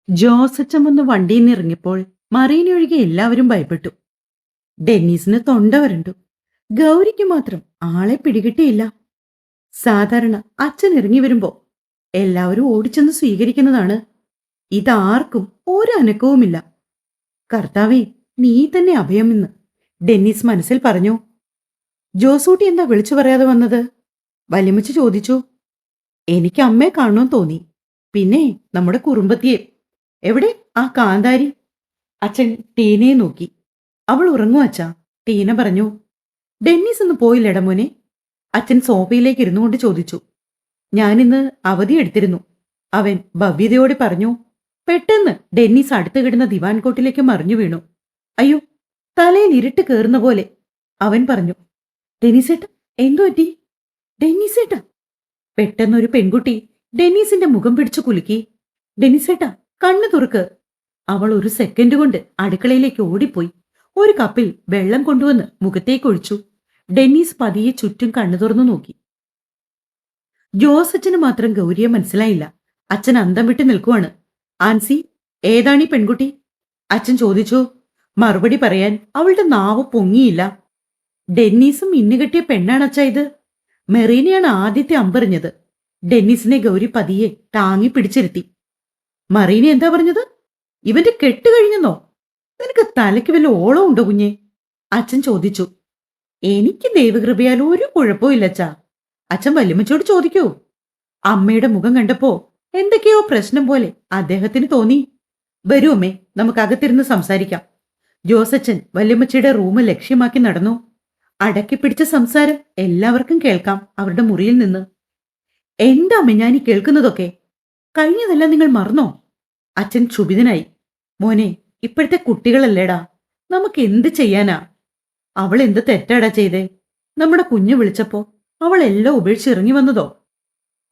ജോസച്ചൻ വന്ന് വണ്ടിയിൽ നിന്ന് ഇറങ്ങിയപ്പോൾ മറീനൊഴികെ എല്ലാവരും ഭയപ്പെട്ടു. ഡെന്നീസിന് തൊണ്ട വരണ്ടു. ഗൗരിക്ക് മാത്രം ആളെ പിടികിട്ടിയില്ല. സാധാരണ അച്ഛൻ ഇറങ്ങി വരുമ്പോ എല്ലാവരും ഓടിച്ചെന്ന് സ്വീകരിക്കുന്നതാണ്. ഇതാർക്കും ഒരനക്കവുമില്ല. കർത്താവേ, നീ തന്നെ അഭയമെന്ന് ഡെന്നീസ് മനസ്സിൽ പറഞ്ഞു. ജോസൂട്ടി എന്താ വിളിച്ചു പറയാതെ വന്നത്? വല്യമ്മച്ചി ചോദിച്ചു. എനിക്ക് അമ്മയെ കാണുമെന്ന് തോന്നി. പിന്നെ നമ്മുടെ കുറുമ്പത്തിയെ. എവിടെ ആ കാന്താരി? അച്ഛൻ ടീനയെ നോക്കി. അവൾ ഉറങ്ങും അച്ഛാ, ടീന പറഞ്ഞു. ഡെന്നീസ് ഇന്ന് പോയില്ലട മോനെ? അച്ഛൻ സോഫയിലേക്ക് ഇരുന്നുകൊണ്ട് ചോദിച്ചു. ഞാനിന്ന് അവധി എടുത്തിരുന്നു, അവൻ ഭവ്യതയോടെ പറഞ്ഞു. പെട്ടെന്ന് ഡെന്നീസ് അടുത്ത് കിടന്ന ദിവാൻ കോട്ടിലേക്ക് മറിഞ്ഞു വീണു. അയ്യോ, തലയിൽ ഇരുട്ട് കയറുന്ന പോലെ. അവൻ പറഞ്ഞു. ഡെന്നീസേട്ട, എന്തു പറ്റി? ഡെന്നീസേട്ട. പെട്ടെന്നൊരു പെൺകുട്ടി ഡെന്നീസിന്റെ മുഖം പിടിച്ചു കുലുക്കി. ഡെന്നീസേട്ട, കണ്ണു തുറക്ക്. അവൾ ഒരു സെക്കൻഡ് കൊണ്ട് അടുക്കളയിലേക്ക് ഓടിപ്പോയി. ഒരു കപ്പിൽ വെള്ളം കൊണ്ടുവന്ന് മുഖത്തേക്കൊഴിച്ചു. ഡെന്നീസ് പതിയെ ചുറ്റും കണ്ണു തുറന്നു നോക്കി. ജോസച്ചന് മാത്രം ഗൗരിയെ മനസ്സിലായില്ല. അച്ഛൻ അന്തം വിട്ട് നിൽക്കുവാണ്. ആൻസി, ഏതാണീ പെൺകുട്ടി? അച്ഛൻ ചോദിച്ചു. മറുപടി പറയാൻ അവളുടെ നാവ് പൊങ്ങിയില്ല. ഡെന്നീസും ഇന്നുകെട്ടിയ പെണ്ണാണച്ചാ ഇത്. മെറീനയാണ് ആദ്യത്തെ അമ്പെറിഞ്ഞത്. ഡെന്നീസിനെ ഗൗരി പതിയെ താങ്ങി പിടിച്ചിരുത്തി. മറീന എന്താ പറഞ്ഞത്? ഇവന്റെ കെട്ട് കഴിഞ്ഞെന്നോ? നിനക്ക് തലയ്ക്ക് വല്ല ഓളം ഉണ്ടോ കുഞ്ഞെ? അച്ഛൻ ചോദിച്ചു. എനിക്ക് ദൈവകൃപയാൽ ഒരു കുഴപ്പമില്ലച്ചാ. അച്ഛൻ വല്യമ്മച്ചോട് ചോദിക്കൂ. അമ്മയുടെ മുഖം കണ്ടപ്പോ എന്തൊക്കെയോ പ്രശ്നം പോലെ അദ്ദേഹത്തിന് തോന്നി. വരൂ അമ്മേ, നമുക്ക് അകത്തിരുന്ന് സംസാരിക്കാം. ജോസച്ചൻ വല്യമ്മച്ചിയുടെ റൂം ലക്ഷ്യമാക്കി നടന്നു. അടക്കിപ്പിടിച്ച സംസാരം എല്ലാവർക്കും കേൾക്കാം അവരുടെ മുറിയിൽ നിന്ന്. എന്താ അമ്മേ ഞാനീ കേൾക്കുന്നതൊക്കെ? കഴിഞ്ഞതെല്ലാം നിങ്ങൾ മറന്നോ? അച്ഛൻ ക്ഷുഭിതനായി. മോനെ, ഇപ്പോഴത്തെ കുട്ടികളല്ലേടാ, നമുക്ക് എന്ത് ചെയ്യാനാ? അവൾ എന്ത് തെറ്റാടാ ചെയ്തേ? നമ്മുടെ കുഞ്ഞു വിളിച്ചപ്പോ അവൾ എല്ലാം ഉപേക്ഷിച്ച് ഇറങ്ങി വന്നതോ?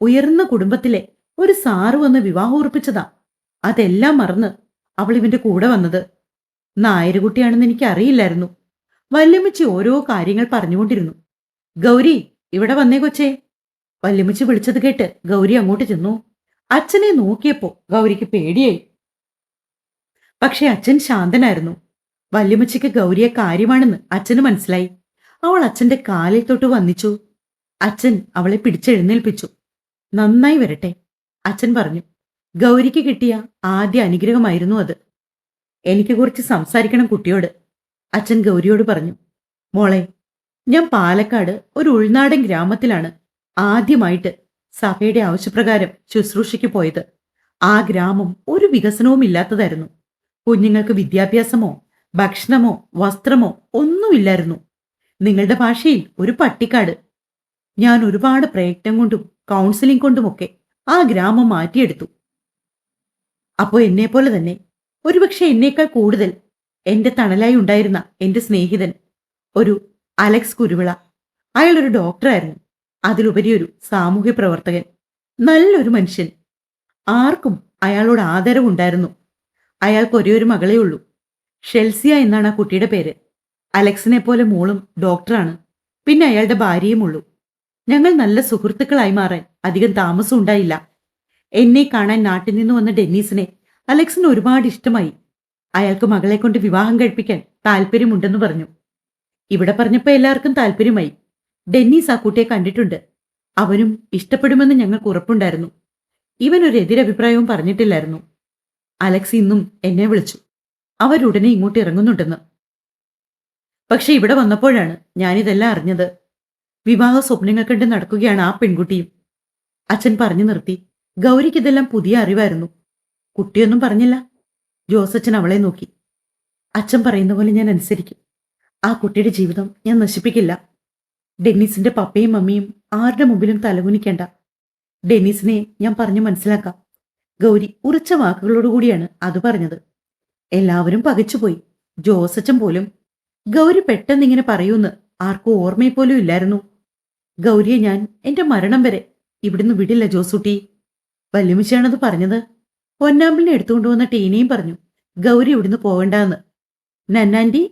ഉയർന്ന കുടുംബത്തിലെ ഒരു സാറ് വന്ന് വിവാഹം ഉറപ്പിച്ചതാ. അതെല്ലാം മറന്ന് അവൾ ഇവന്റെ കൂടെ വന്നത്. നായരുകുട്ടിയാണെന്ന് എനിക്ക് അറിയില്ലായിരുന്നു. വല്യമ്മച്ചി ഓരോ കാര്യങ്ങൾ പറഞ്ഞുകൊണ്ടിരുന്നു. ഗൗരി, ഇവിടെ വന്നേ കൊച്ചേ. വല്യമ്മച്ചി വിളിച്ചത് കേട്ട് ഗൗരി അങ്ങോട്ട് ചെന്നു. അച്ഛനെ നോക്കിയപ്പോ ഗൗരിക്ക് പേടിയായി. പക്ഷെ അച്ഛൻ ശാന്തനായിരുന്നു. വല്യമ്മച്ചിക്ക് ഗൗരിയെ കാര്യമാണെന്ന് അച്ഛന് മനസ്സിലായി. അവൾ അച്ഛന്റെ കാലിൽ തൊട്ട് വന്നിച്ചു. അച്ഛൻ അവളെ പിടിച്ചെഴുന്നേൽപ്പിച്ചു. നന്നായി വരട്ടെ, അച്ഛൻ പറഞ്ഞു. ഗൗരിക്ക് കിട്ടിയ ആദ്യ അനുഗ്രഹമായിരുന്നു അത്. എനിക്ക് കുറച്ച് സംസാരിക്കണം കുട്ടിയോട്, അച്ഛൻ ഗൗരിയോട് പറഞ്ഞു. മോളെ, ഞാൻ പാലക്കാട് ഒരു ഉൾനാടൻ ഗ്രാമത്തിലാണ് ആദ്യമായിട്ട് സഭയുടെ ആവശ്യപ്രകാരം ശുശ്രൂഷയ്ക്ക് പോയത്. ആ ഗ്രാമം ഒരു വികസനവും ഇല്ലാത്തതായിരുന്നു. കുഞ്ഞുങ്ങൾക്ക് വിദ്യാഭ്യാസമോ ഭക്ഷണമോ വസ്ത്രമോ ഒന്നുമില്ലായിരുന്നു. നിങ്ങളുടെ ഭാഷയിൽ ഒരു പട്ടിക്കാട്. ഞാൻ ഒരുപാട് പ്രയത്നം കൊണ്ടും കൗൺസിലിംഗ് കൊണ്ടുമൊക്കെ ആ ഗ്രാമം മാറ്റിയെടുത്തു. അപ്പോ എന്നെപ്പോലെ തന്നെ, ഒരുപക്ഷെ എന്നേക്കാൾ കൂടുതൽ എന്റെ തണലായി ഉണ്ടായിരുന്ന എന്റെ സ്നേഹിതൻ, ഒരു അലക്സ് കുരുവിള. അയാളൊരു ഡോക്ടറായിരുന്നു. അതിലുപരി ഒരു സാമൂഹ്യ പ്രവർത്തകൻ. നല്ലൊരു മനുഷ്യൻ. ആർക്കും അയാളോട് ആദരവുണ്ടായിരുന്നു. അയാൾക്ക് ഒരേ ഒരു മകളേ ഉള്ളൂ. ഷെൽസിയ എന്നാണ് ആ കുട്ടിയുടെ പേര്. അലക്സിനെ പോലെ മോളും ഡോക്ടറാണ്. പിന്നെ അയാളുടെ ഭാര്യയും ഉള്ളൂ. ഞങ്ങൾ നല്ല സുഹൃത്തുക്കളായി മാറാൻ അധികം താമസം ഉണ്ടായില്ല. എന്നെ കാണാൻ നാട്ടിൽ നിന്ന് വന്ന ഡെന്നീസിനെ അലക്സിന് ഒരുപാട് ഇഷ്ടമായി. അയാൾക്ക് മകളെ കൊണ്ട് വിവാഹം കഴിപ്പിക്കാൻ താല്പര്യമുണ്ടെന്ന് പറഞ്ഞു. ഇവിടെ പറഞ്ഞപ്പോ എല്ലാവർക്കും താല്പര്യമായി. ഡെന്നീസ് ആ കുട്ടിയെ കണ്ടിട്ടുണ്ട്. അവനും ഇഷ്ടപ്പെടുമെന്ന് ഞങ്ങൾക്ക് ഉറപ്പുണ്ടായിരുന്നു. ഇവനൊരു എതിരഭിപ്രായവും പറഞ്ഞിട്ടില്ലായിരുന്നു. അലക്സ് ഇന്നും എന്നെ വിളിച്ചു, അവരുടനെ ഇങ്ങോട്ട് ഇറങ്ങുന്നുണ്ടെന്ന്. പക്ഷെ ഇവിടെ വന്നപ്പോഴാണ് ഞാനിതെല്ലാം അറിഞ്ഞത്. വിവാഹ സ്വപ്നങ്ങൾ കണ്ട് നടക്കുകയാണ് ആ പെൺകുട്ടിയും. അച്ഛൻ പറഞ്ഞു നിർത്തി. ഗൗരിക്ക് ഇതെല്ലാം പുതിയ അറിവായിരുന്നു. കുട്ടിയൊന്നും പറഞ്ഞില്ല. ജോസച്ചൻ അവളെ നോക്കി. അച്ഛൻ പറയുന്ന പോലെ ഞാൻ അനുസരിക്കും. ആ കുട്ടിയുടെ ജീവിതം ഞാൻ നശിപ്പിക്കില്ല. ഡെന്നീസിന്റെ പപ്പയും മമ്മിയും ആരുടെ മുമ്പിലും തലകുനിക്കേണ്ട. ഡെന്നീസിനെ ഞാൻ പറഞ്ഞു മനസ്സിലാക്കാം. ഗൗരി ഉറച്ച വാക്കുകളോടുകൂടിയാണ് അത് പറഞ്ഞത്. എല്ലാവരും പകച്ചുപോയി, ജോസച്ചൻ പോലും. ഗൗരി പെട്ടെന്നിങ്ങനെ പറയൂന്ന് ആർക്കും ഓർമ്മയെ പോലും ഇല്ലായിരുന്നു. ഗൗരിയെ ഞാൻ എന്റെ മരണം വരെ ഇവിടുന്ന് വിടില്ല ജോസൂട്ടി. വല്യമ്മച്ചിയാണത് പറഞ്ഞത്. പൊന്നാമ്പലിനെ എടുത്തുകൊണ്ടുവന്ന ടീനയും പറഞ്ഞു ഗൗരി ഇവിടുന്ന് പോകണ്ടെന്ന്. നന്നാൻറ്റി,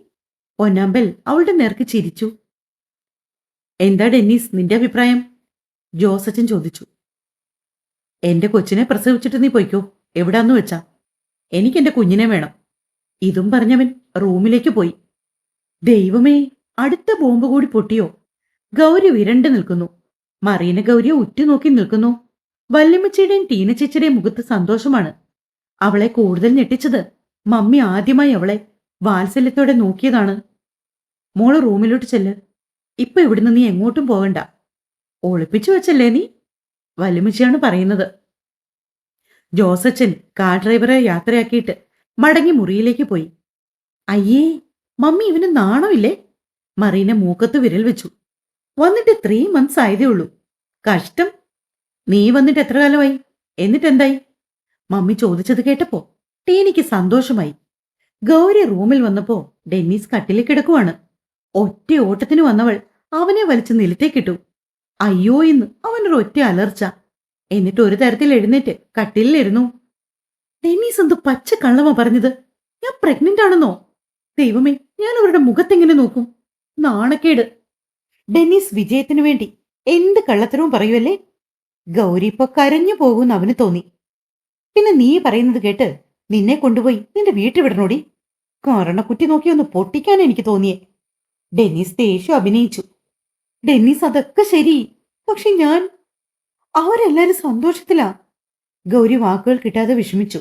പൊന്നാമ്പൽ അവളുടെ നേർക്ക് ചിരിച്ചു. എന്താ ഡെന്നീസ്, നിന്റെ അഭിപ്രായം? ജോസച്ചൻ ചോദിച്ചു. എന്റെ കൊച്ചിനെ പ്രസവിച്ചിട്ട് നീ പൊയ്ക്കോ, എവിടാന്ന് വെച്ചാ. എനിക്കെന്റെ കുഞ്ഞിനെ വേണം. ഇതും പറഞ്ഞവൻ റൂമിലേക്ക് പോയി. ദൈവമേ, അടുത്ത ബോംബ് കൂടി പൊട്ടിയോ? ഗൗരി വിരണ്ടു നിൽക്കുന്നു. മറീന ഗൗരിയെ ഉറ്റുനോക്കി നിൽക്കുന്നു. വല്യമ്മച്ചിയുടെയും ടീന ചേച്ചിയുടെയും മുഖത്ത് സന്തോഷമാണ്. അവളെ കൂടുതൽ ഞെട്ടിച്ചത് മമ്മി ആദ്യമായി അവളെ വാത്സല്യത്തോടെ നോക്കിയതാണ്. മോള് റൂമിലോട്ട് ചെല്ല്. ഇപ്പൊ ഇവിടുന്ന് നീ എങ്ങോട്ടും പോകണ്ട. ഒളിപ്പിച്ചു വെച്ചല്ലേ നീ? വല്യമ്മച്ചിയാണ് പറയുന്നത്. ജോസച്ചൻ കാർ ഡ്രൈവറെ യാത്രയാക്കിയിട്ട് മടങ്ങി മുറിയിലേക്ക് പോയി. അയ്യേ, മമ്മി ഇവന് നാണമില്ലേ? മറീന മൂക്കത്ത് വിരൽ വെച്ചു. വന്നിട്ട് 3 months ആയതേ ഉള്ളൂ. കഷ്ടം. നീ വന്നിട്ട് എത്ര കാലമായി? എന്നിട്ടെന്തായി? മമ്മി ചോദിച്ചത് കേട്ടപ്പോ ടീനിക്ക് സന്തോഷമായി. ഗൗരി റൂമിൽ വന്നപ്പോ ഡെന്നീസ് കട്ടിലിൽ കിടക്കുവാണ്. ഒറ്റ ഓട്ടത്തിന് വന്നവൾ അവനെ വലിച്ച് നിലത്തേക്കിട്ടു. അയ്യോ എന്ന് അവനൊരു ഒറ്റ അലർച്ച. എന്നിട്ട് ഒരു തരത്തിൽ എഴുന്നേറ്റ് കട്ടിലിലിരുന്നു. ഡെന്നീസ് എന്ത് പച്ച കള്ളമാ പറഞ്ഞത്? ഞാൻ പ്രഗ്നന്റ് ആണെന്നോ? ദൈവമേ, ഞാൻ അവരുടെ മുഖത്തെങ്ങനെ നോക്കും? നാണക്കേട്. ഡെന്നീസ് വിജയത്തിനു വേണ്ടി എന്ത് കള്ളത്തരവും പറയുമല്ലേ? ഗൗരി ഇപ്പൊ കരഞ്ഞു പോകുമെന്ന് അവന് തോന്നി. പിന്നെ നീ പറയുന്നത് കേട്ട് നിന്നെ കൊണ്ടുപോയി നിന്റെ വീട്ടിൽ വിടണോടി. കാരണക്കുറ്റി നോക്കി ഒന്ന് പൊട്ടിക്കാൻ എനിക്ക് തോന്നിയേ. ഡെന്നീസ് ദേഷ്യം അഭിനയിച്ചു. ഡെന്നീസ്, അതൊക്കെ ശരി, പക്ഷെ അവരെല്ലാരും സന്തോഷത്തിലാ. ഗൗരി വാക്കുകൾ കിട്ടാതെ വിഷമിച്ചു.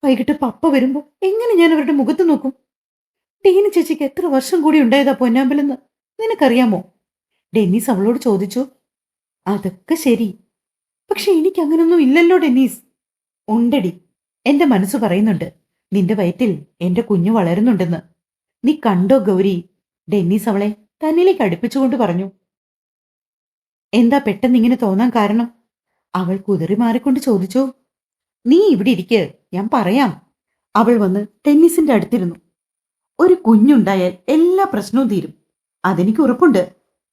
വൈകിട്ട് പപ്പ വരുമ്പോ എങ്ങനെ ഞാൻ അവരുടെ മുഖത്ത് നോക്കും? ടീന ചേച്ചിക്ക് എത്ര വർഷം കൂടി ഉണ്ടായതാ പൊന്നാമ്പലെന്ന് നിനക്കറിയാമോ? ഡെന്നീസ് അവളോട് ചോദിച്ചു. അതൊക്കെ ശരി, പക്ഷെ എനിക്ക് അങ്ങനൊന്നും ഇല്ലല്ലോ ഡെന്നീസ്. ഉണ്ടടി, എന്റെ മനസ്സ് പറയുന്നുണ്ട് നിന്റെ വയറ്റിൽ എന്റെ കുഞ്ഞു വളരുന്നുണ്ടെന്ന്. നീ കണ്ടോ ഗൗരി? ഡെന്നീസ് അവളെ തന്നിലേക്ക് അടുപ്പിച്ചുകൊണ്ട് പറഞ്ഞു. എന്താ പെട്ടെന്ന് ഇങ്ങനെ തോന്നാൻ കാരണം? അവൾ കുതിറി മാറിക്കൊണ്ട് ചോദിച്ചു. നീ ഇവിടെ ഇരിക്ക്, ഞാൻ പറയാം. അവൾ വന്ന് ടെന്നീസിന്റെ അടുത്തിരുന്നു. ഒരു കുഞ്ഞുണ്ടായാൽ എല്ലാ പ്രശ്നവും തീരും, അതെനിക്ക് ഉറപ്പുണ്ട്.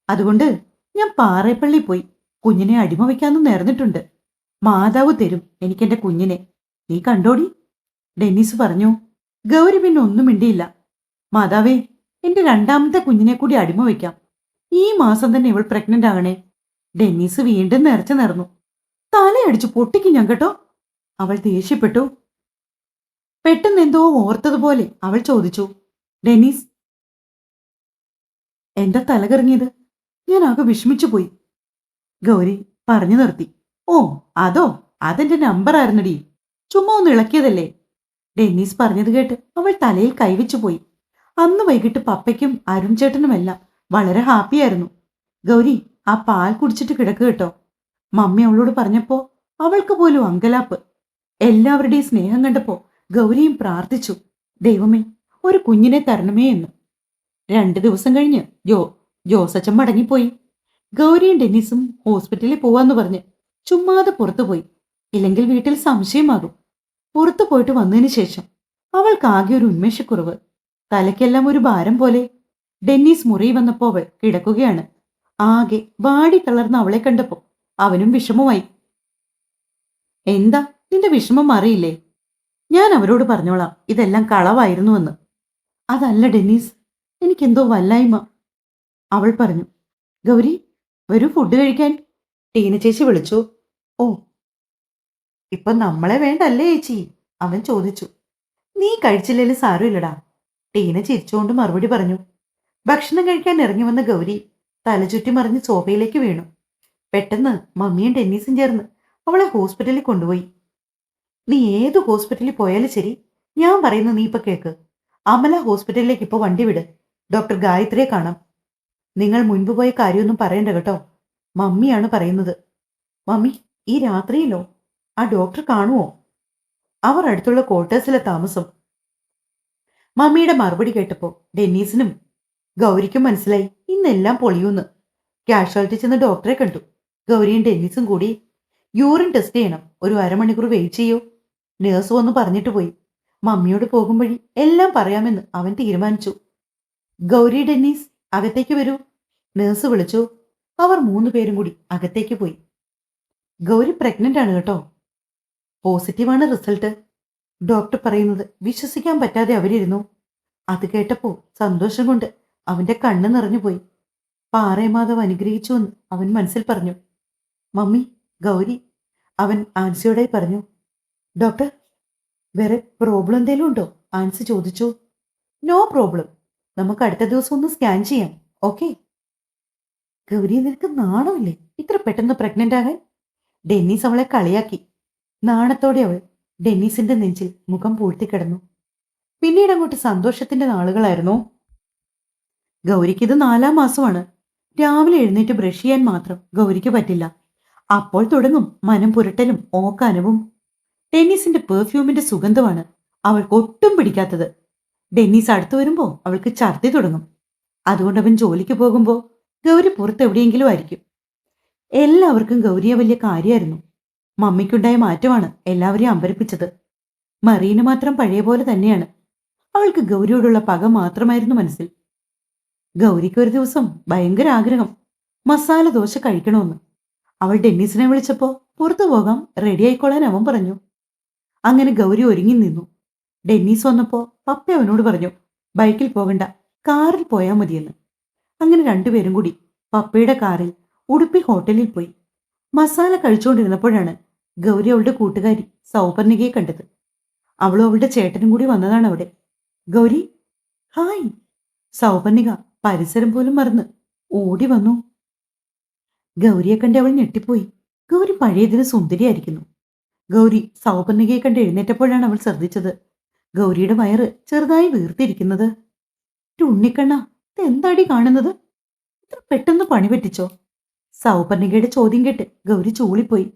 അതുകൊണ്ട് ഞാൻ പാറേപ്പള്ളി പോയി കുഞ്ഞിനെ അടിമ വയ്ക്കാമെന്ന് നേർന്നിട്ടുണ്ട്. മാതാവ് തരും എനിക്കെന്റെ കുഞ്ഞിനെ. നീ കണ്ടോടി? ഡെന്നീസ് പറഞ്ഞു. ഗൗരി പിന്നെ ഒന്നും മിണ്ടിയില്ല. മാതാവേ, എന്റെ 2ാമത്തെ കുഞ്ഞിനെ കൂടി അടിമ വയ്ക്കാം. ഈ മാസം തന്നെ ഇവൾ പ്രഗ്നന്റ് ആകണേ. ഡെന്നീസ് വീണ്ടും നിറച്ചു നിറന്നു. തലയടിച്ചു പൊട്ടിക്കും ഞാൻ കേട്ടോ. അവൾ ദേഷ്യപ്പെട്ടു. പെട്ടെന്ന് എന്തോ ഓർത്തതുപോലെ അവൾ ചോദിച്ചു. ഡെന്നീസ്, എന്താ തലകറങ്ങിയത്? ഞാൻ ആകെ വിഷമിച്ചു പോയി. ഗൗരി പറഞ്ഞു നിർത്തി. ഓ, അതോ, അതെന്റെ നമ്പർ ആയിരുന്നടി. ചുമ്മാ ഒന്ന് ഇളക്കിയതല്ലേ. ഡെന്നീസ് പറഞ്ഞത് കേട്ട് അവൾ തലയിൽ കൈവച്ചു പോയി. അന്ന് വൈകിട്ട് പപ്പയ്ക്കും അരുൺ ചേട്ടനുമെല്ലാം വളരെ ഹാപ്പിയായിരുന്നു. ഗൗരി, ആ പാൽ കുടിച്ചിട്ട് കിടക്കുക കേട്ടോ. മമ്മി അവളോട് പറഞ്ഞപ്പോ അവൾക്ക് പോലും അങ്കലാപ്പ്. എല്ലാവരുടെയും സ്നേഹം കണ്ടപ്പോ ഗൗരിയും പ്രാർത്ഥിച്ചു, ദൈവമേ, ഒരു കുഞ്ഞിനെ തരണമേ എന്ന്. 2 ദിവസം കഴിഞ്ഞ് ജോസച്ചൻ മടങ്ങിപ്പോയി. ഗൗരിയും ഡെന്നീസും ഹോസ്പിറ്റലിൽ പോവാന്ന് പറഞ്ഞ് ചുമ്മാതെ പുറത്തുപോയി. ഇല്ലെങ്കിൽ വീട്ടിൽ സംശയമാകും. പുറത്തു പോയിട്ട് വന്നതിന് ശേഷം അവൾക്കാകെ ഒരു ഉന്മേഷക്കുറവ്. തലയ്ക്കെല്ലാം ഒരു ഭാരം പോലെ. ഡെന്നീസ് മുറി വന്നപ്പോ അവൾ കിടക്കുകയാണ്. ആകെ വാടി തളർന്ന അവളെ കണ്ടപ്പോ അവനും വിഷമമായി. എന്താ നിന്റെ വിഷമം അറിയില്ലേ? ഞാൻ അവരോട് പറഞ്ഞോളാം ഇതെല്ലാം കളവായിരുന്നുവെന്ന്. അതല്ല ഡെന്നീസ്, എനിക്കെന്തോ വല്ലായ്മ. അവൾ പറഞ്ഞു. ഗൗരി, വരൂ ഫുഡ് കഴിക്കാൻ. ടീന ചേച്ചി വിളിച്ചു. ഓ, ഇപ്പൊ നമ്മളെ വേണ്ടല്ലേ ചേച്ചി? അവൻ ചോദിച്ചു. നീ കഴിച്ചില്ലേലും സാരമില്ലടാ. ടീന ചിരിച്ചുകൊണ്ട് മറുപടി പറഞ്ഞു. ഭക്ഷണം കഴിക്കാൻ ഇറങ്ങി വന്ന ഗൗരി തലചുറ്റി മറിഞ്ഞ് സോഫയിലേക്ക് വീണു. പെട്ടെന്ന് മമ്മിയും ഡെന്നീസും ചേർന്ന് അവളെ ഹോസ്പിറ്റലിൽ കൊണ്ടുപോയി. നീ ഏത് ഹോസ്പിറ്റലിൽ പോയാലും ശരി, ഞാൻ പറയുന്നത് നീ ഇപ്പൊ കേക്ക്. അമല ഹോസ്പിറ്റലിലേക്ക് ഇപ്പൊ വണ്ടി വിട്. ഡോക്ടർ ഗായത്രിയെ കാണാം. നിങ്ങൾ മുൻപ് പോയ കാര്യമൊന്നും പറയണ്ട കേട്ടോ. മമ്മിയാണ് പറയുന്നത്. മമ്മി, ഈ രാത്രിയിലോ? ആ ഡോക്ടർ കാണുമോ? അവർ അടുത്തുള്ള ക്വാർട്ടേഴ്സിലെ താമസം. മമ്മിയുടെ മറുപടി കേട്ടപ്പോ ഡെന്നീസിനും ഗൗരിക്കും മനസ്സിലായി ഇന്നെല്ലാം പൊളിയൂന്ന്. കാഷ്വാലിറ്റി ചെന്ന് ഡോക്ടറെ കണ്ടു. ഗൗരിയും ഡെന്നീസും കൂടി യൂറിൻ ടെസ്റ്റ് ചെയ്യണം. ഒരു അരമണിക്കൂർ വെയിറ്റ് ചെയ്യൂ. നേഴ്സ് വന്ന് പറഞ്ഞിട്ട് പോയി. മമ്മിയോട് പോകും വഴി എല്ലാം പറയാമെന്ന് അവൻ തീരുമാനിച്ചു. ഗൗരി, ഡെന്നീസ്, അകത്തേക്ക് വരൂ. നേഴ്സ് വിളിച്ചു. അവർ 3 പേരും കൂടി അകത്തേക്ക് പോയി. ഗൗരി പ്രഗ്നന്റ് ആണ് കേട്ടോ. പോസിറ്റീവാണ് റിസൾട്ട്. ഡോക്ടർ പറയുന്നത് വിശ്വസിക്കാൻ പറ്റാതെ അവരിരുന്നു. അത് കേട്ടപ്പോ സന്തോഷം കൊണ്ട് അവന്റെ കണ്ണ് നിറഞ്ഞുപോയി. പാറേമാധവ് അനുഗ്രഹിച്ചു എന്ന് അവൻ മനസ്സിൽ പറഞ്ഞു. മമ്മി, ഗൗരി, അവൻ ആൻസിയോടായി പറഞ്ഞു. ഡോക്ടർ, വേറെ പ്രോബ്ലം എന്തെങ്കിലും ഉണ്ടോ? ആൻസി ചോദിച്ചു. No problem. നമുക്ക് അടുത്ത ദിവസം ഒന്ന് സ്കാൻ ചെയ്യാം. ഓക്കെ. ഗൗരി, നിനക്ക് നാണമില്ലേ ഇത്ര പെട്ടെന്ന് പ്രഗ്നന്റ് ആകാൻ? ഡെന്നീസ് അവളെ കളിയാക്കി. നാണത്തോടെ അവൾ ഡെന്നീസിന്റെ നെഞ്ചിൽ മുഖം പൂഴ്ത്തിക്കിടന്നു. പിന്നീട് അങ്ങോട്ട് സന്തോഷത്തിന്റെ നാളുകളായിരുന്നു. ഗൗരിക്ക് ഇത് 4-ാം മാസമാണ്. രാവിലെ എഴുന്നേറ്റ് ബ്രഷ് ചെയ്യാൻ മാത്രം ഗൗരിക്ക് പറ്റില്ല. അപ്പോൾ തുടങ്ങും മനം പുരട്ടലും ഓക്കാനവും. ഡെന്നീസിന്റെ പെർഫ്യൂമിന്റെ സുഗന്ധമാണ് അവൾക്ക് ഒട്ടും പിടിക്കാത്തത്. ഡെന്നീസ് അടുത്തു വരുമ്പോ അവൾക്ക് ഛർദ്ദി തുടങ്ങും. അതുകൊണ്ട് അവൻ ജോലിക്ക് പോകുമ്പോ ഗൗരി പുറത്ത് എവിടെയെങ്കിലും ആയിരിക്കും. എല്ലാവർക്കും ഗൗരിയെ വലിയ കാര്യമായിരുന്നു. മമ്മിക്കുണ്ടായ മാറ്റമാണ് എല്ലാവരെയും അമ്പരപ്പിച്ചത്. മറീന് മാത്രം പഴയ പോലെ തന്നെയാണ്. അവൾക്ക് ഗൗരിയോടുള്ള പക മാത്രമായിരുന്നു മനസ്സിൽ. ഗൗരിക്ക് ഒരു ദിവസം ഭയങ്കര ആഗ്രഹം മസാല ദോശ കഴിക്കണമെന്ന്. അവൾ ഡെന്നീസിനെ വിളിച്ചപ്പോ പുറത്തു പോകാം, റെഡി ആയിക്കോളാൻ അവൻ പറഞ്ഞു. അങ്ങനെ ഗൗരി ഒരുങ്ങി നിന്നു. ഡെന്നീസ് വന്നപ്പോ പപ്പ അവനോട് പറഞ്ഞു, ബൈക്കിൽ പോകണ്ട, കാറിൽ പോയാൽ മതിയെന്ന്. അങ്ങനെ രണ്ടുപേരും കൂടി പപ്പയുടെ കാറിൽ ഉടുപ്പി ഹോട്ടലിൽ പോയി. മസാല കഴിച്ചുകൊണ്ടിരുന്നപ്പോഴാണ് ഗൗരി അവളുടെ കൂട്ടുകാരി സൗപർണികയെ കണ്ടത്. അവളും അവളുടെ ചേട്ടനും കൂടി വന്നതാണ് അവിടെ. ഗൗരി, ഹായ്. സൗപർണിക പരിസരം പോലും മറന്ന് ഓടി വന്നു. ഗൗരിയെ കണ്ട് അവൾ ഞെട്ടിപ്പോയി. ഗൗരി പഴയതിന് സുന്ദരിയായിരിക്കുന്നു. ഗൗരി സൗപർണികയെ കണ്ട് എഴുന്നേറ്റപ്പോഴാണ് അവൾ ശ്രദ്ധിച്ചത് ഗൗരിയുടെ വയറ് ചെറുതായി വീർത്തിരിക്കുന്നത്. ഉണ്ണിക്കണ്ണ, എന്താടി കാണുന്നത്? ഇത്ര പെട്ടെന്ന് പണി പറ്റിച്ചോ? സൗപർണികയുടെ ചോദ്യം കേട്ട് ഗൗരി ചൂളിപ്പോയി.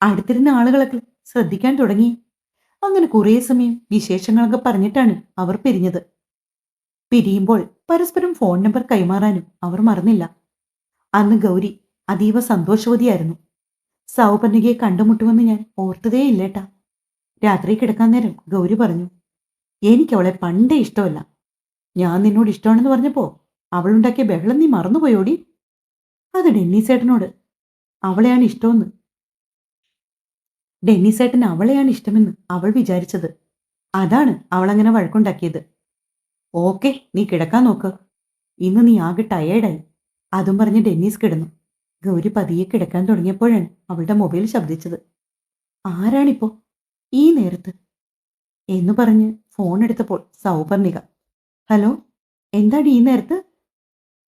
അടുത്തിരുന്ന ആളുകളൊക്കെ ശ്രദ്ധിക്കാൻ തുടങ്ങി. അങ്ങനെ കുറേ സമയം വിശേഷങ്ങളൊക്കെ പറഞ്ഞിട്ടാണ് അവർ പിരിഞ്ഞത്. പിരിയുമ്പോൾ പരസ്പരം ഫോൺ നമ്പർ കൈമാറാനും അവർ മറന്നില്ല. അന്ന് ഗൗരി അതീവ സന്തോഷവതിയായിരുന്നു. സൗപർണികയെ കണ്ടുമുട്ടുമെന്ന് ഞാൻ ഓർത്തതേ ഇല്ലേട്ടാ. രാത്രി കിടക്കാൻ നേരം ഗൗരി പറഞ്ഞു, എനിക്കവളെ പണ്ടേ ഇഷ്ടമല്ല. ഞാൻ നിന്നോട് ഇഷ്ടമാണെന്ന് പറഞ്ഞപ്പോ അവളുണ്ടാക്കിയ ബഹളം നീ മറന്നുപോയോടി? അത് ഡെന്നീസേട്ടനോട്. അവളെയാണ് ഇഷ്ടമെന്ന്. ഡെന്നീസേട്ടന് അവളെയാണ് ഇഷ്ടമെന്ന് അവൾ വിചാരിച്ചത്. അതാണ് അവളങ്ങനെ വഴക്കുണ്ടാക്കിയത്. ഓക്കെ, നീ കിടക്കാൻ നോക്ക്. ഇന്ന് നീ ആകെ ടയേർഡായി. അതും പറഞ്ഞ് ഡെന്നീസ് കിടന്നു. ഗൗരി പതിയെ കിടക്കാൻ തുടങ്ങിയപ്പോഴാണ് അവളുടെ മൊബൈൽ ശബ്ദിച്ചത്. ആരാണിപ്പോ ഈ നേരത്ത് എന്ന് പറഞ്ഞ് ഫോൺ എടുത്തപ്പോൾ സൗപർണിക. ഹലോ, എന്താണ് ഈ നേരത്ത്?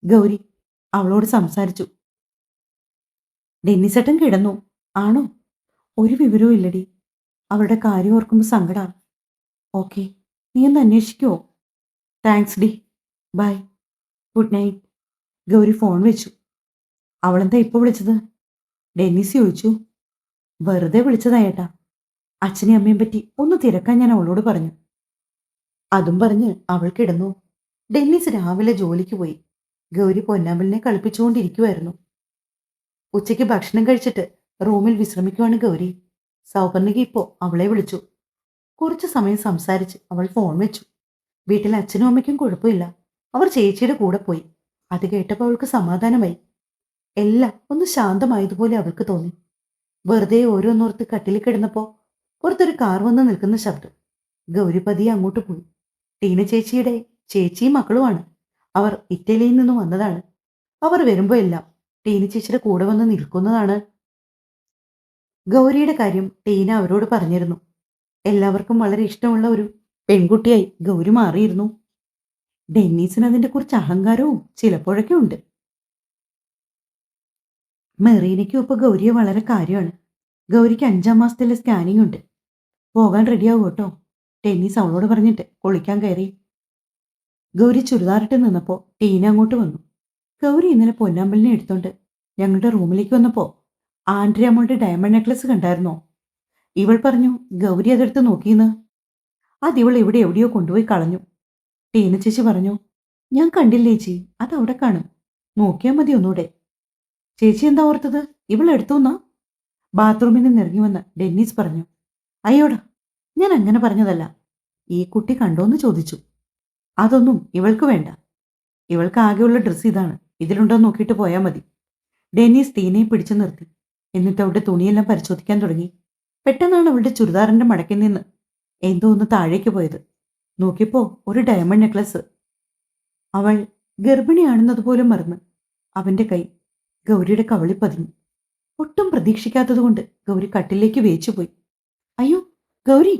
ഗൗരി അവളോട് സംസാരിച്ചു. ഡെന്നിസേട്ടൻ കിടന്നു. ആണോ? ഒരു വിവരവും ഇല്ലടി. അവളുടെ കാര്യം ഓർക്കുമ്പോൾ സങ്കടാ. ഓക്കെ, നീ ഒന്ന് അന്വേഷിക്കുവോ? താങ്ക്സ് ഡി. Bye. Good night. Gauri phone വെച്ചു. അവളെന്താ ഇപ്പോൾ വിളിച്ചത്? ഡെന്നിസ് ചോദിച്ചു. വെറുതെ വിളിച്ചതായേട്ടാ. അച്ഛനെയും അമ്മയും പറ്റി ഒന്ന് തിരക്കാൻ ഞാൻ അവളോട് പറഞ്ഞു. അതും പറഞ്ഞ് അവൾ കിടന്നു. ഡെന്നിസ് രാവിലെ ജോലിക്ക് പോയി. ഗൗരി പൊന്നാമ്പലിനെ കളിപ്പിച്ചുകൊണ്ടിരിക്കുമായിരുന്നു. ഉച്ചയ്ക്ക് ഭക്ഷണം കഴിച്ചിട്ട് റൂമിൽ വിശ്രമിക്കുവാണ് ഗൗരി. സൗപർണിക ഇപ്പോൾ അവളെ വിളിച്ചു. കുറച്ചു സമയം സംസാരിച്ച് അവൾ ഫോൺ വെച്ചു. വീട്ടിൽ അച്ഛനും അമ്മയ്ക്കും കുഴപ്പമില്ല. അവർ ചേച്ചിയുടെ കൂടെ പോയി. അത് കേട്ടപ്പോൾ അവൾക്ക് സമാധാനമായി. എല്ലാം ഒന്ന് ശാന്തമായതുപോലെ അവൾക്ക് തോന്നി. വെറുതെ ഓരോന്നോർത്ത് കട്ടിലിൽ കിടന്നപ്പോൾ പുറത്തൊരു കാർ വന്ന് നിൽക്കുന്ന ശബ്ദം. ഗൗരി പതിയെ അങ്ങോട്ട് പോയി. ടീന ചേച്ചിയുടെ ചേച്ചിയും മക്കളുമാണ്. അവർ ഇറ്റലിയിൽ നിന്നും വന്നതാണ്. അവർ വരുമ്പോൾ എല്ലാം ടീന ചേച്ചിയുടെ കൂടെ വന്ന് നിൽക്കുന്നതാണ്. ഗൗരിയുടെ കാര്യം ടീന അവരോട് പറഞ്ഞിരുന്നു. എല്ലാവർക്കും വളരെ ഇഷ്ടമുള്ള ഒരു പെൺകുട്ടിയായി ഗൗരി മാറിയിരുന്നു. ഡെന്നീസിന് അതിന്റെ കുറച്ച് അഹങ്കാരവും ചിലപ്പോഴൊക്കെ ഉണ്ട്. മെറീനയ്ക്കും ഇപ്പോൾ ഗൗരിയെ വളരെ കാര്യമാണ്. ഗൗരിക്ക് 5-ാം മാസത്തിലെ സ്കാനിംഗ് ഉണ്ട്. പോകാൻ റെഡിയാവും കേട്ടോ. ടെന്നീസ് അവളോട് പറഞ്ഞിട്ട് കുളിക്കാൻ കയറി. ഗൗരി ചുരിദാറിട്ട് നിന്നപ്പോൾ ടീന അങ്ങോട്ട് വന്നു. ഗൗരി ഇന്നലെ പൊന്നാമ്പലിനെ എടുത്തോണ്ട് ഞങ്ങളുടെ റൂമിലേക്ക് വന്നപ്പോൾ ആൻഡ്രിയ മോളുടെ ഡയമണ്ട് നെക്ലസ് കണ്ടായിരുന്നോ? ഇവൾ പറഞ്ഞു ഗൗരി അതെടുത്ത് നോക്കിയെന്ന്. അതിവൾ ഇവിടെ എവിടെയോ കൊണ്ടുപോയി കളഞ്ഞു. ടീന ചേച്ചി പറഞ്ഞു, ഞാൻ കണ്ടില്ലേ ചേച്ചി, അതവിടെ കാണും, നോക്കിയാൽ മതി ഒന്നൂടെ. ചേച്ചി എന്താ ഓർത്തത് ഇവൾ എടുത്തുന്നാ? ബാത്റൂമിൽ നിന്ന് ഇറങ്ങി വന്ന് ഡെന്നീസ് പറഞ്ഞു. അയ്യോടാ, ഞാൻ അങ്ങനെ പറഞ്ഞതല്ല. ഈ കുട്ടി കണ്ടോന്ന് ചോദിച്ചു. അതൊന്നും ഇവൾക്ക് വേണ്ട. ഇവൾക്ക് ആകെയുള്ള ഡ്രസ്സ് ഇതാണ്. ഇതിലുണ്ടോ നോക്കിയിട്ട് പോയാൽ മതി. ഡെന്നീസ് ടീനയെ പിടിച്ചു നിർത്തി. എന്നിട്ട് അവളുടെ തുണിയെല്ലാം പരിശോധിക്കാൻ തുടങ്ങി. പെട്ടെന്നാണ് അവളുടെ ചുരിദാറിന്റെ മടക്കിൽ നിന്ന് എന്തോ ഒന്ന് താഴേക്ക് പോയത്. നോക്കിയപ്പോ ഒരു ഡയമണ്ട് നെക്ലസ്. അവൾ ഗർഭിണിയാണെന്നതുപോലും മറന്ന് അവന്റെ കൈ ഗൗരിയുടെ കവളിൽ പതിഞ്ഞു. ഒട്ടും പ്രതീക്ഷിക്കാത്തതുകൊണ്ട് ഗൗരി കട്ടിലേക്ക് വേച്ചുപോയി. അയ്യോ ഗൗരി!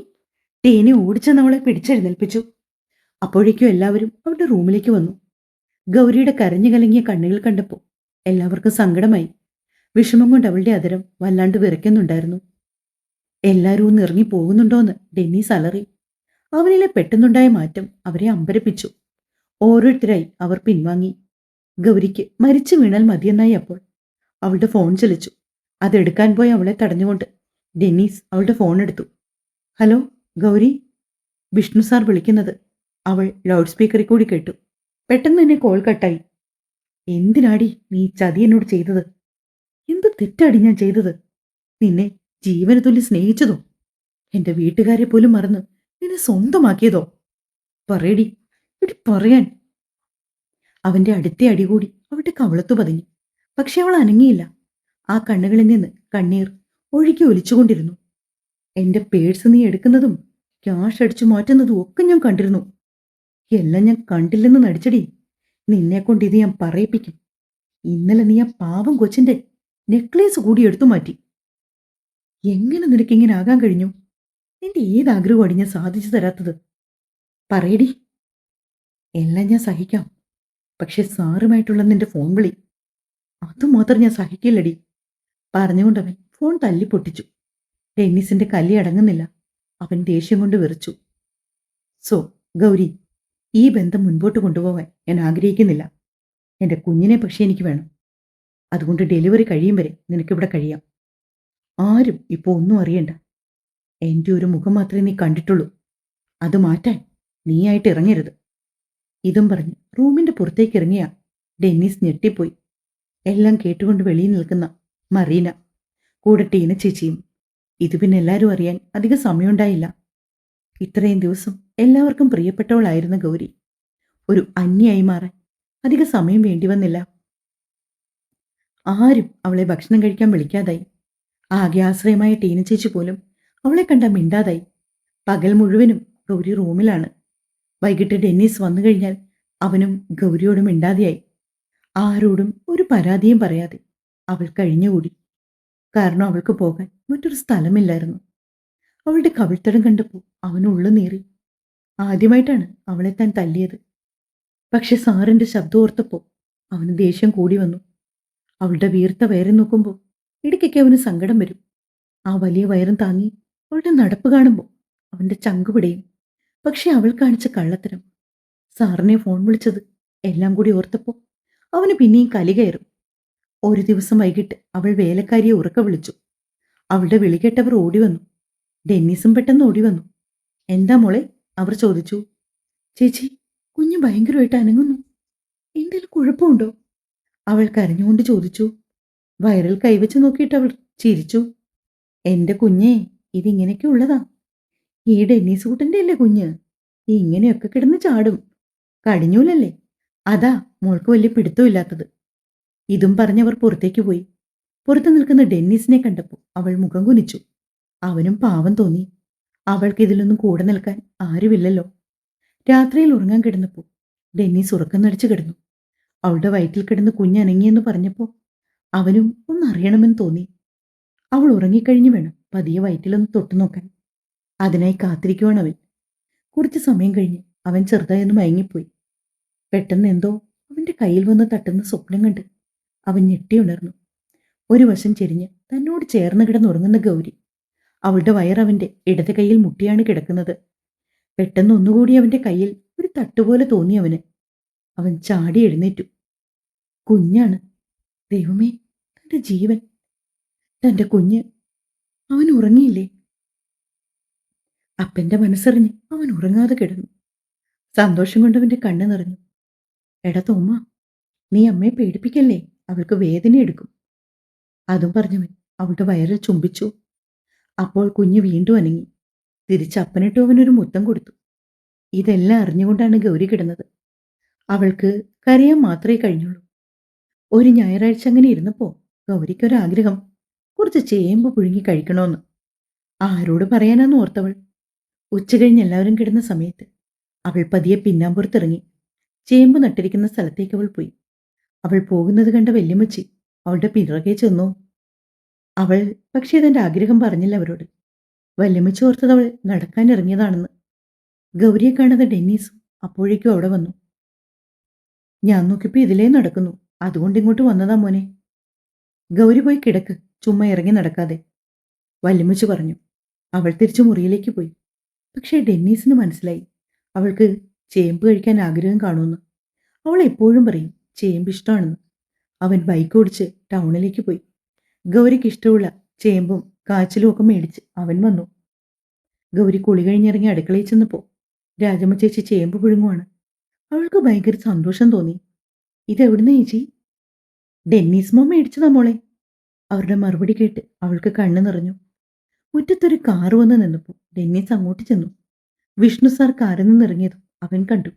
ടീനെ ഓടിച്ചെന്ന് അവളെ പിടിച്ചെഴുന്നേൽപ്പിച്ചു. അപ്പോഴേക്കും എല്ലാവരും അവളുടെ റൂമിലേക്ക് വന്നു. ഗൗരിയുടെ കരഞ്ഞു കലങ്ങിയ കണ്ണുകൾ കണ്ടപ്പോൾ എല്ലാവർക്കും സങ്കടമായി. വിഷമം കൊണ്ട് അവളുടെ അതരം വല്ലാണ്ട് വിറയ്ക്കുന്നുണ്ടായിരുന്നു. എല്ലാവരും ഒന്ന് ഇറങ്ങി പോകുന്നുണ്ടോന്ന് ഡെന്നീസ് അലറി. അവനിലെ പെട്ടെന്നുണ്ടായ മാറ്റം അവരെ അമ്പരപ്പിച്ചു. ഓരോരുത്തരായി അവർ പിൻവാങ്ങി. ഗൗരിക്ക് മരിച്ചു വീണാൽ മതിയെന്നായി അപ്പോൾ. അവളുടെ ഫോൺ ചലിച്ചു. അതെടുക്കാൻ പോയി അവളെ തടഞ്ഞുകൊണ്ട് ഡെന്നീസ് അവളുടെ ഫോൺ എടുത്തു. ഹലോ ഗൗരി, വിഷ്ണു സാർ വിളിക്കുന്നത് അവൾ ലൗഡ് സ്പീക്കറിൽ കൂടി കേട്ടു. പെട്ടെന്ന് തന്നെ കോൾ കട്ടായി. എന്തിനാടി നീ ചതി എന്നോട് ചെയ്തത്? എന്ത് തെറ്റാടി ഞാൻ ചെയ്തത്? നിന്നെ ജീവന തുല്യ സ്നേഹിച്ചതോ? എന്റെ വീട്ടുകാരെ പോലും മറന്ന് നിന്നെ സ്വന്തമാക്കിയതോ? പറയടി, എടി പറയാൻ. അവന്റെ അടുത്ത അടി കൂടി അവളുടെ കവളത്തു പതിഞ്ഞു. പക്ഷെ അവൾ അനങ്ങിയില്ല. ആ കണ്ണുകളിൽ നിന്ന് കണ്ണീർ ഒഴുകി ഒലിച്ചുകൊണ്ടിരുന്നു. എന്റെ പേഴ്സ് നീ എടുക്കുന്നതും ക്യാഷ് അടിച്ചു മാറ്റുന്നതും ഒക്കെ ഞാൻ കണ്ടിരുന്നു. എല്ലാം ഞാൻ കണ്ടില്ലെന്ന് നടിച്ചടി. നിന്നെ കൊണ്ട് ഇത് ഞാൻ പറയിപ്പിക്കും. ഇന്നലെ നീ ആ പാവം കൊച്ചിന്റെ നെക്ലേസ് കൂടി എടുത്തു മാറ്റി. എങ്ങനെ നിനക്കിങ്ങനെ ആകാൻ കഴിഞ്ഞു? നിന്റെ ഏതാഗ്രഹമാണ് ഞാൻ സാധിച്ചു തരാത്തത്? പറയടി. എല്ലാം ഞാൻ സഹിക്കാം. പക്ഷെ സാറുമായിട്ടുള്ള നിന്റെ ഫോൺ വിളി, അതുമാത്രം ഞാൻ സഹിക്കില്ലടി. പറഞ്ഞുകൊണ്ടവൻ ഫോൺ തല്ലി പൊട്ടിച്ചു. ഡെന്നിസിന്റെ കല്ലി അടങ്ങുന്നില്ല. അവൻ ദേഷ്യം കൊണ്ട് വിറച്ചു. സോ ഗൗരി, ഈ ബന്ധം മുൻപോട്ട് കൊണ്ടുപോകാൻ ഞാൻ ആഗ്രഹിക്കുന്നില്ല. എന്റെ കുഞ്ഞിനെ പക്ഷേ എനിക്ക് വേണം. അതുകൊണ്ട് ഡെലിവറി കഴിയും വരെ നിനക്കിവിടെ കഴിയാം. ആരും ഇപ്പോൾ ഒന്നും അറിയണ്ട. എൻ്റെ ഒരു മുഖം മാത്രമേ നീ കണ്ടിട്ടുള്ളൂ. അത് മാറ്റാൻ നീയായിട്ട് ഇറങ്ങരുത്. ഇതും പറഞ്ഞ് റൂമിന്റെ പുറത്തേക്ക് ഇറങ്ങിയ ഡെന്നീസ് ഞെട്ടിപ്പോയി. എല്ലാം കേട്ടുകൊണ്ട് വെളിയിൽ നിൽക്കുന്ന മറീന, കൂടെ ടീന ചേച്ചിയും. ഇത് പിന്നെ എല്ലാവരും അറിയാൻ അധികം സമയമുണ്ടായില്ല. ഇത്രയും ദിവസം എല്ലാവർക്കും പ്രിയപ്പെട്ടവളായിരുന്ന ഗൗരി ഒരു അന്യയായി മാറാൻ അധിക സമയം വേണ്ടി വന്നില്ല. ആരും അവളെ ഭക്ഷണം കഴിക്കാൻ വിളിക്കാതായി. ആകെ ആശ്രയമായ ടീന ചേച്ചി പോലും അവളെ കണ്ട മിണ്ടാതായി. പകൽ മുഴുവനും ഗൗരി റൂമിലാണ്. വൈകിട്ട് ഡെന്നീസ് വന്നു കഴിഞ്ഞാൽ അവനും ഗൗരിയോട് മിണ്ടാതെയായി. ആരോടും ഒരു പരാതിയും പറയാതെ അവൾ കഴിഞ്ഞുകൂടി. കാരണം അവൾക്ക് പോകാൻ മറ്റൊരു സ്ഥലമില്ലായിരുന്നു. അവളുടെ കവിൾത്തടം കണ്ടപ്പോൾ അവനുള്ളു നീറി. ആദ്യമായിട്ടാണ് അവളെ താൻ തല്ലിയത്. പക്ഷെ സാറിന്റെ ശബ്ദം ഓർത്തപ്പോൾ അവന് ദേഷ്യം കൂടി വന്നു. അവളുടെ വീർത്ത വയറിൽ നോക്കുമ്പോൾ ഇടയ്ക്കൊക്കെ അവന് സങ്കടം വരും. ആ വലിയ വയറും താങ്ങി അവളുടെ നടപ്പ് കാണുമ്പോൾ അവന്റെ ചങ്കു പിടയും. പക്ഷെ അവൾ കാണിച്ച കള്ളത്തരം, സാറിനെ ഫോൺ വിളിച്ചത് എല്ലാം കൂടി ഓർത്തപ്പോൾ അവന് പിന്നെയും കലി കയറും. ഒരു ദിവസം വൈകിട്ട് അവൾ വേലക്കാരിയെ ഉറക്ക വിളിച്ചു. അവളുടെ വിളി കേട്ടവർ ഓടി വന്നു. ഡെന്നീസും പെട്ടെന്ന് ഓടി വന്നു. എന്താ മോളെ? അവർ ചോദിച്ചു. ചേച്ചി, കുഞ്ഞ് ഭയങ്കരമായിട്ട് അനങ്ങുന്നു. എന്തെങ്കിലും കുഴപ്പമുണ്ടോ? അവൾ കരഞ്ഞുകൊണ്ട് ചോദിച്ചു. വയറിൽ കൈവച്ച് നോക്കിയിട്ട് അവൾ ചിരിച്ചു. എന്റെ കുഞ്ഞേ, ഇതിങ്ങനെയൊക്കെ ഉള്ളതാ. ഈ ഡെന്നീസ് കൂട്ടന്റെ അല്ലേ കുഞ്ഞ്? ഇങ്ങനെയൊക്കെ കിടന്ന് ചാടും. കടിഞ്ഞൂലല്ലേ? അതാ മോൾക്ക് വലിയ പിടുത്തമില്ലാത്തത്. ഇതും പറഞ്ഞവർ പുറത്തേക്ക് പോയി. പുറത്തു നിൽക്കുന്ന ഡെന്നീസിനെ കണ്ടപ്പോൾ അവൾ മുഖം കുനിച്ചു. അവനും പാവം തോന്നി. അവൾക്ക് ഇതിലൊന്നും കൂടെ നിൽക്കാൻ ആരുമില്ലല്ലോ. രാത്രിയിൽ ഉറങ്ങാൻ കിടന്നപ്പോൾ ഡെന്നീസ് ഉറക്കം നടിച്ചു കിടന്നു. അവളുടെ വയറ്റിൽ കിടന്ന് കുഞ്ഞനങ്ങിയെന്ന് പറഞ്ഞപ്പോൾ അവനും ഒന്നറിയണമെന്ന് തോന്നി. അവൾ ഉറങ്ങിക്കഴിഞ്ഞു വേണം പതിയെ വയറ്റിലൊന്ന് തൊട്ടു നോക്കാൻ. അതിനായി കാത്തിരിക്കുവാണ് അവൻ. കുറച്ച് സമയം കഴിഞ്ഞ് അവൻ ചെറുതായൊന്ന് മയങ്ങിപ്പോയി. പെട്ടെന്ന് എന്തോ അവന്റെ കയ്യിൽ വന്ന് തട്ടുന്ന സ്വപ്നം കണ്ട് അവൻ ഞെട്ടിയുണർന്നു. ഒരു വശം ചെരിഞ്ഞ് തന്നോട് ചേർന്ന് കിടന്നുറങ്ങുന്ന ഗൗരി. അവളുടെ വയറവന്റെ ഇടത് കൈയിൽ മുട്ടിയാണ് കിടക്കുന്നത്. പെട്ടെന്ന് ഒന്നുകൂടി അവന്റെ കയ്യിൽ ഒരു തട്ടുപോലെ തോന്നി അവന്. അവൻ ചാടി എഴുന്നേറ്റു. കുഞ്ഞാണ്. ദൈവമേ, തന്റെ ജീവൻ, തന്റെ കുഞ്ഞ്. അവൻ ഉറങ്ങിയില്ലേ? അപ്പന്റെ മനസ്സറിഞ്ഞ് അവൻ ഉറങ്ങാതെ കിടന്നു. സന്തോഷം കൊണ്ട് അവന്റെ കണ്ണ് നിറഞ്ഞു. എടാ തോമ, നീ അമ്മയെ പേടിപ്പിക്കല്ലേ, അവൾക്ക് വേദന എടുക്കും. അതും പറഞ്ഞവൻ അവളുടെ വയറിൽ ചുംബിച്ചു. അപ്പോൾ കുഞ്ഞ് വീണ്ടും അനങ്ങി. തിരിച്ചപ്പനിട്ടു അവനൊരു മുത്തം കൊടുത്തു. ഇതെല്ലാം അറിഞ്ഞുകൊണ്ടാണ് ഗൗരി കിടന്നത്. അവൾക്ക് കരയാൻ മാത്രമേ കഴിഞ്ഞുള്ളൂ. ഒരു ഞായറാഴ്ച അങ്ങനെ ഇരുന്നപ്പോ ഗൗരിക്കൊരാഗ്രഹം, കുറച്ച് ചേമ്പ് പുഴുങ്ങി കഴിക്കണമെന്ന്. ആരോട് പറയാനാന്ന് ഓർത്തവൾ. ഉച്ച കഴിഞ്ഞ് എല്ലാവരും കിടന്ന സമയത്ത് അവൾ പതിയെ പിന്നാമ്പുറത്തിറങ്ങി. ചേമ്പ് നട്ടിരിക്കുന്ന സ്ഥലത്തേക്ക് അവൾ പോയി. അവൾ പോകുന്നത് കണ്ട വല്യമ്മച്ചി അവളുടെ പിറകെ ചെന്നു. അവൾ പക്ഷേ തന്റെ ആഗ്രഹം പറഞ്ഞില്ല അവരോട്. വല്യമ്മച്ചി ഓർത്തത് അവൾ നടക്കാനിറങ്ങിയതാണെന്ന്. ഗൗരിയെ കാണാതെ ഡെന്നീസും അപ്പോഴേക്കും അവിടെ വന്നു. ഞാൻ നോക്കിയപ്പോ ഇതിലേ നടക്കുന്നു. അതുകൊണ്ട് ഇങ്ങോട്ട് വന്നതാ മോനെ. ഗൗരി പോയി കിടക്ക്, ചുമ്മാ ഇറങ്ങി നടക്കാതെ, വല്യമ്മച്ചി പറഞ്ഞു. അവൾ തിരിച്ചു മുറിയിലേക്ക് പോയി. പക്ഷേ ഡെന്നീസിന് മനസ്സിലായി അവൾക്ക് ചേമ്പ് കഴിക്കാൻ ആഗ്രഹം കാണുമെന്ന്. അവൾ എപ്പോഴും പറയും ചേമ്പ് ഇഷ്ടമാണെന്ന്. അവൻ ബൈക്ക് ഓടിച്ച് ടൗണിലേക്ക് പോയി. ഗൗരിക്ക് ഇഷ്ടമുള്ള ചേമ്പും കാച്ചിലും ഒക്കെ മേടിച്ച് അവൻ വന്നു. ഗൗരി കുളി കഴിഞ്ഞിറങ്ങി അടുക്കളയിൽ ചെന്നപ്പോൾ രാജമ്മ ചേച്ചി ചേമ്പ് പുഴുങ്ങുവാണ്. അവൾക്ക് ഭയങ്കര സന്തോഷം തോന്നി. ഇതെവിടുന്ന ചേച്ചി? ഡെന്നീസ് മോൻ മേടിച്ചതാ മോളെ. അവരുടെ മറുപടി കേട്ട് അവൾക്ക് കണ്ണു നിറഞ്ഞു. മുറ്റത്തൊരു കാറ് വന്ന് നിന്നപ്പോൾ ഡെന്നീസ് അങ്ങോട്ട് ചെന്നു. വിഷ്ണു സാർ കാറിൽ നിന്നിറങ്ങിയതും അവൻ കണ്ടു.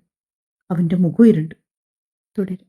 അവന്റെ മുഖം ഇരുണ്ടു. തുടരും.